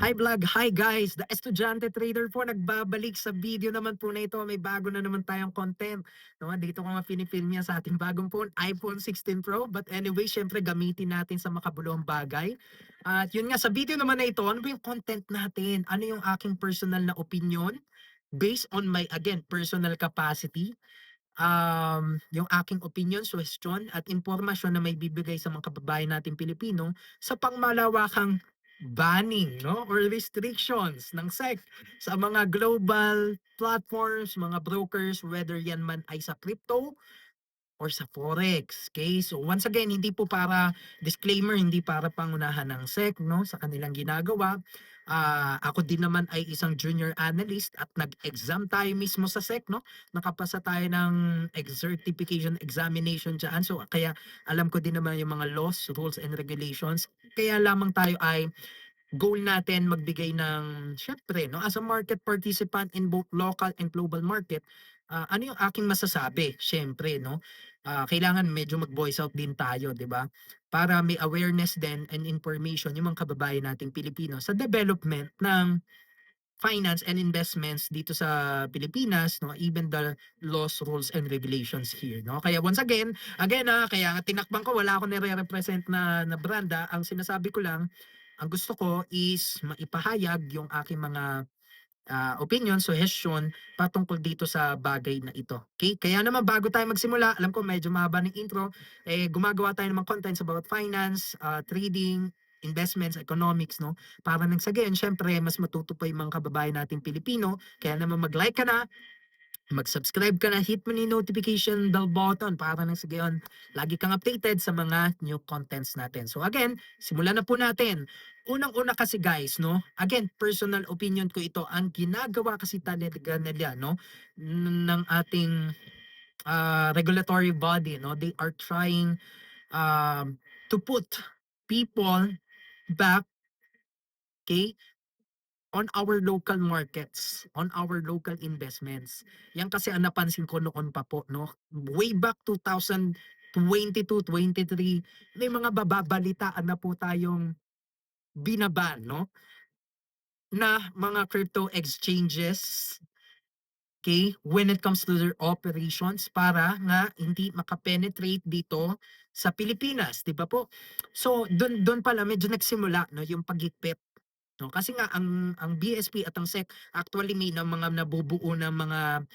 Hi vlog, hi guys! The Estudyante Trader po nagbabalik sa video naman po na ito. May bago na naman tayong content. No, dito ko nga pinifilm niya sa ating bagong phone, iPhone 16 Pro. But anyway, syempre gamitin natin sa makabuluhang bagay. At yun nga, sa video naman na ito, ano ba yung content natin? Ano yung aking personal na opinion? Based on my, again, personal capacity, yung aking opinion, suggestion at impormasyon na may bibigay sa mga kababayan nating Pilipino sa pangmalawakang banning, no, or restrictions ng SEC sa mga global platforms, mga brokers, whether yan man ay sa crypto or sa forex. Okay? So once again, hindi po para disclaimer, hindi para pangunahan ng SEC no sa kanilang ginagawa. Ako din naman ay isang junior analyst at nag-exam tayo mismo sa SEC no. Nakapasa tayo ng certification examination diyan. So kaya alam ko din naman yung mga laws, rules and regulations. Kaya lamang tayo ay goal natin magbigay ng syempre no as a market participant in both local and global market, ano yung aking masasabi syempre no, kailangan medyo mag-voice out din tayo 'di ba para may awareness din and information yung mga kababayan nating Pilipino sa development ng finance and investments dito sa Pilipinas no, even the laws, rules and regulations here no. Kaya once again kaya nga tinakbang ko, wala akong nire-represent na brand. Ang sinasabi ko lang, ang gusto ko is maipahayag yung aking mga opinion, suggestion patungkol dito sa bagay na ito. Okay? Kaya naman bago tayo magsimula, alam ko medyo mahaba ng intro, gumagawa tayo ng mga contents about finance, trading, investments, economics, no? Para nang sa gayon, syempre, mas matuto pa yung mga kababayan nating Pilipino. Kaya naman mag-like ka na, mag-subscribe ka na, hit mo na yung notification bell button para nang sa gayon, lagi kang updated sa mga new contents natin. So again, simulan na po natin. Unang-una kasi guys, no? Again, personal opinion ko ito. Ang ginagawa kasi talaga nila, no? Ng ating regulatory body, no? They are trying to put people back, okay, on our local markets, on our local investments. Yan kasi ang napansin ko noon pa po, no? Way back 2022, 23, may mga bababalitaan na po tayong binaban, no? Na mga crypto exchanges, okay, when it comes to their operations para nga hindi makapenetrate dito sa Pilipinas, di ba po? So, doon pala medyo nagsimula no, yung paghigpit. No, kasi nga ang BSP at ang SEC actually may na mga nabubuo ng mga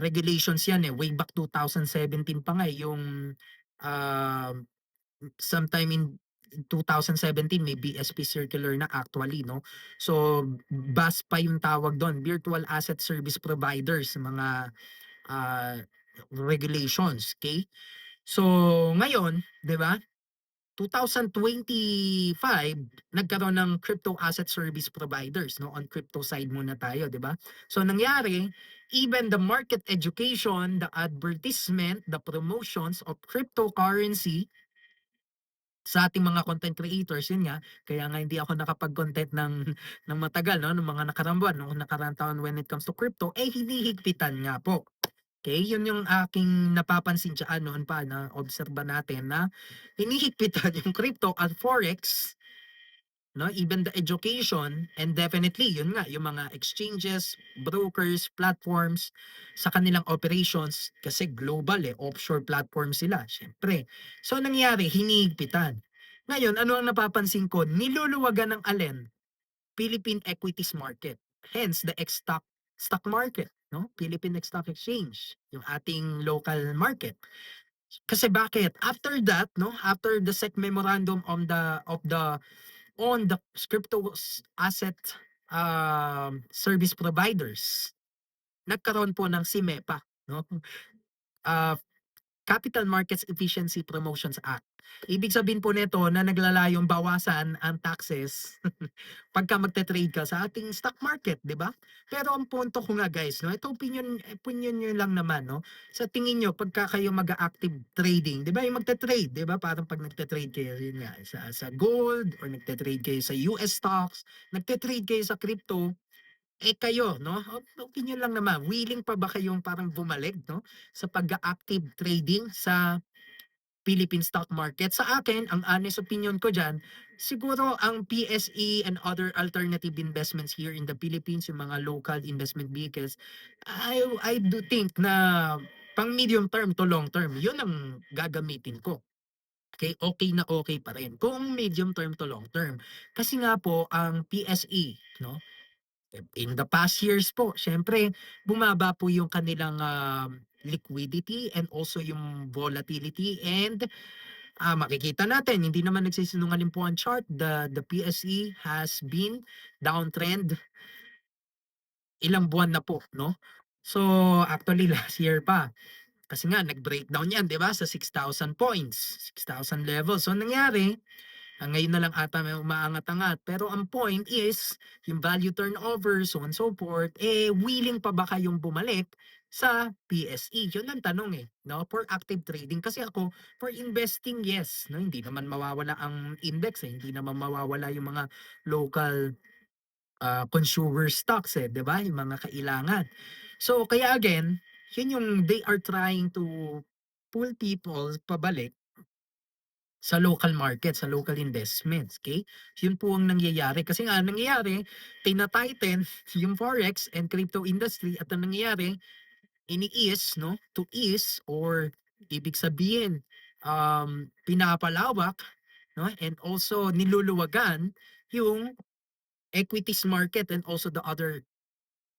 regulations yan way back 2017 pa nga yung uh, sometime in 2017 may BSP circular na actually no. So BAS pa yung tawag doon, Virtual Asset Service Providers, mga uh, regulations, okay? So ngayon, 'di ba? 2025 nagkaroon ng crypto asset service providers no, on crypto side muna tayo, 'di ba? So nangyari, even the market education, the advertisement, the promotions of cryptocurrency sa ating mga content creators, yun nga, kaya nga hindi ako nakapag-content ng matagal no, ng mga nakaraang buwan, nung nakaraang taon when it comes to crypto, hinihigpitan nga po. Okay, yun yung aking napapansin dyan noon pa na obserba natin na hinihigpitan yung crypto at forex, no? Even the education and definitely yun nga yung mga exchanges, brokers, platforms sa kanilang operations kasi global offshore platform sila, syempre. So nangyari, hinihigpitan. Ngayon, ano ang napapansin ko? Niluluwagan ng alin? Philippine equities market. Hence the stock market, no? Philippine Stock Exchange, yung ating local market. Kasi bakit? After that, no, after the SEC memorandum on the crypto asset service providers, nagkaroon po ng SIMEPA, no? Uh, Capital Markets Efficiency Promotions Act. Ibig sabihin po nito na naglalayong bawasan ang taxes pagka magte-trade ka sa ating stock market, 'di ba? Pero ang punto ko nga guys, no, ito opinion niyo lang naman, no. Sa tingin niyo pagka kayo mag-active trading, 'di ba, yung magte-trade, 'di ba? Parang pag nagte-trade kayo yun nga sa gold or nagte-trade kayo sa US stocks, nagte-trade kayo sa crypto, kayo, no? Opinion lang naman, willing pa ba kayong parang bumalik, no, sa pag-active trading sa Philippine stock market? Sa akin, ang honest opinion ko diyan, Siguro ang PSE and other alternative investments here in the Philippines, yung mga local investment vehicles, I do think na pang medium term to long term, yun ang gagamitin ko. Okay na okay pa rin kung medium term to long term. Kasi nga po ang PSE 'no, in the past years po siyempre bumaba po yung kanilang, liquidity and also yung volatility and, makikita natin hindi naman nagsisinungaling po ang chart, the PSE has been downtrend ilang buwan na po 'no. So, actually last year pa, kasi nga nag-breakdown 'yan 'di ba sa 6,000 points, 6,000 level. So, ang nangyari, ngayon na lang ata may umaangat-angat. Pero ang point is, yung value turnover, so on so forth, willing pa ba kayong bumalik sa PSE? Yun ang tanong eh, no? For active trading. Kasi ako, for investing, yes. No? Hindi naman mawawala ang index eh. Hindi naman mawawala yung mga local consumer stocks eh, 'di ba? Yung mga kailangan. So, kaya again, yun yung they are trying to pull people pabalik sa local market, sa local investments, okay? Yun po ang nangyayari kasi nga ang nangyayari tina-tighten yung forex and crypto industry at ang nangyayari ini-ease 'no, to ease or ibig sabihin, pinapalawak 'no, and also niluluwagan yung equities market and also the other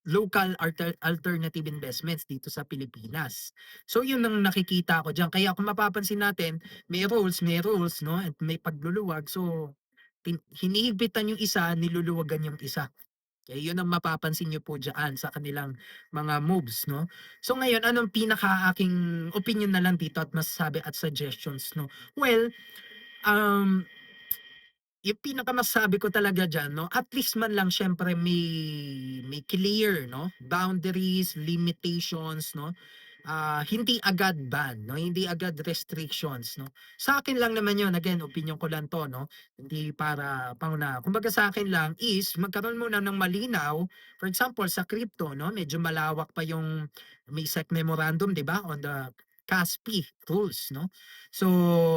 local alternative investments dito sa Pilipinas. So yun ang nakikita ko diyan. Kaya kung mapapansin natin, may rules 'no at may pagluluwag. So hinihigpitan yung isa, niluluwagan yung isa. Kaya yun ang mapapansin niyo po diyan sa kanilang mga moves 'no. So ngayon, anong pinaka-aking opinyon na lang dito at masasabi at suggestions 'no? Well, um yung pinakamasabi ko talaga diyan 'no, at least man lang siyempre may clear 'no, boundaries, limitations 'no. Hindi agad ban 'no, hindi agad restrictions 'no. Sa akin lang naman 'yun, again opinyon ko lang 'to 'no, hindi para pangunawa. Kumbaga sa akin lang is magkaroon muna ng malinaw, for example sa crypto 'no, medyo malawak pa yung may SEC memorandum 'di ba, on the CASP rules 'no. So,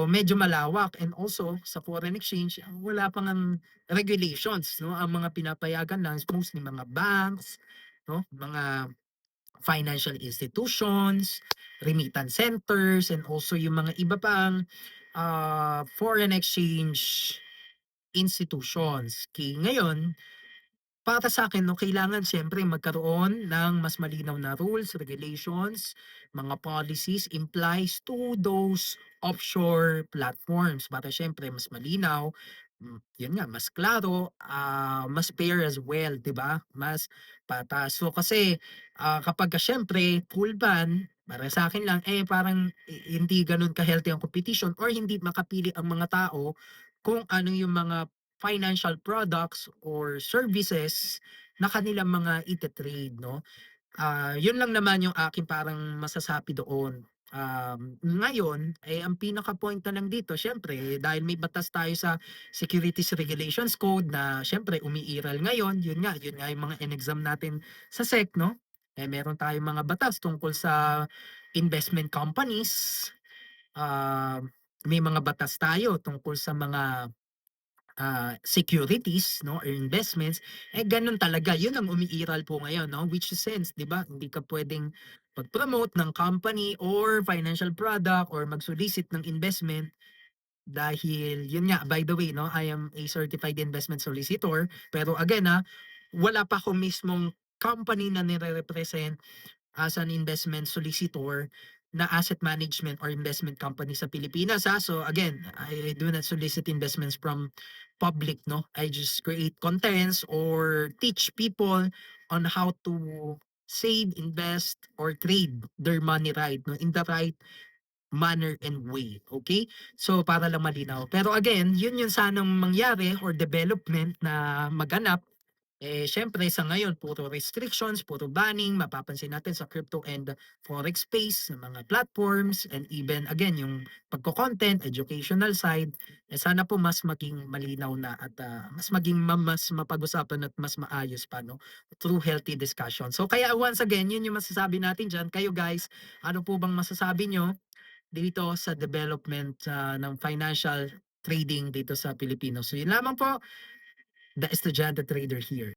medyo malawak and also sa foreign exchange wala pang regulations 'no, ang mga pinapayagan lang is mostly mga banks 'no, mga financial institutions, remittance centers, and also yung mga iba pang, foreign exchange institutions. Ngayon, para sa akin 'no, kailangan siyempre magkaroon ng mas malinaw na rules, regulations, mga policies implies to those offshore platforms para siyempre mas malinaw, yun nga mas klaro, mas fair as well, 'di ba? Mas patas. So kasi, kapagka siyempre full ban, para sa akin lang, parang hindi gano'n ka-healthy ang competition or hindi makapili ang mga tao kung ano yung mga financial products or services na kanilang mga ite-trade 'no. Yun lang naman yung aking parang masasabi doon. Ngayon, ang pinaka-point na lang dito siyempre dahil may batas tayo sa Securities Regulations Code na siyempre umiiral ngayon, yun nga yung mga in-exam natin sa SEC 'no. Meron tayong mga batas tungkol sa investment companies, may mga batas tayo tungkol sa mga securities 'no or investments, gano'n talaga 'yun ang umiiral po ngayon 'no, which is sense 'di ba, hindi ka puwedeng mag-promote ng company or financial product or mag-solicit ng investment dahil 'yun nga, by the way 'no, I am a certified investment solicitor, pero again, wala pa akong mismong company na nire-represent as an investment solicitor na asset management or investment company sa Pilipinas, So again, I do not solicit investments from public, no? I just create contents or teach people on how to save, invest, or trade their money right, no? In the right manner and way, okay? So para lang malinaw. Pero again, yun yung sanang mangyari or development na maganap siyempre sa ngayon puro restrictions, puro banning, mapapansin natin sa crypto and forex space, sa mga platforms, and even again yung pagko-content, educational side, sana po mas maging malinaw na at mas maging mas mapag-usapan at mas maayos pa 'no, through healthy discussion. So kaya once again, yun yung masasabi natin diyan. Kayo guys, ano po bang masasabi niyo dito sa development ng financial trading dito sa Pilipinas. So yun lamang po, the Estudyante Trader here.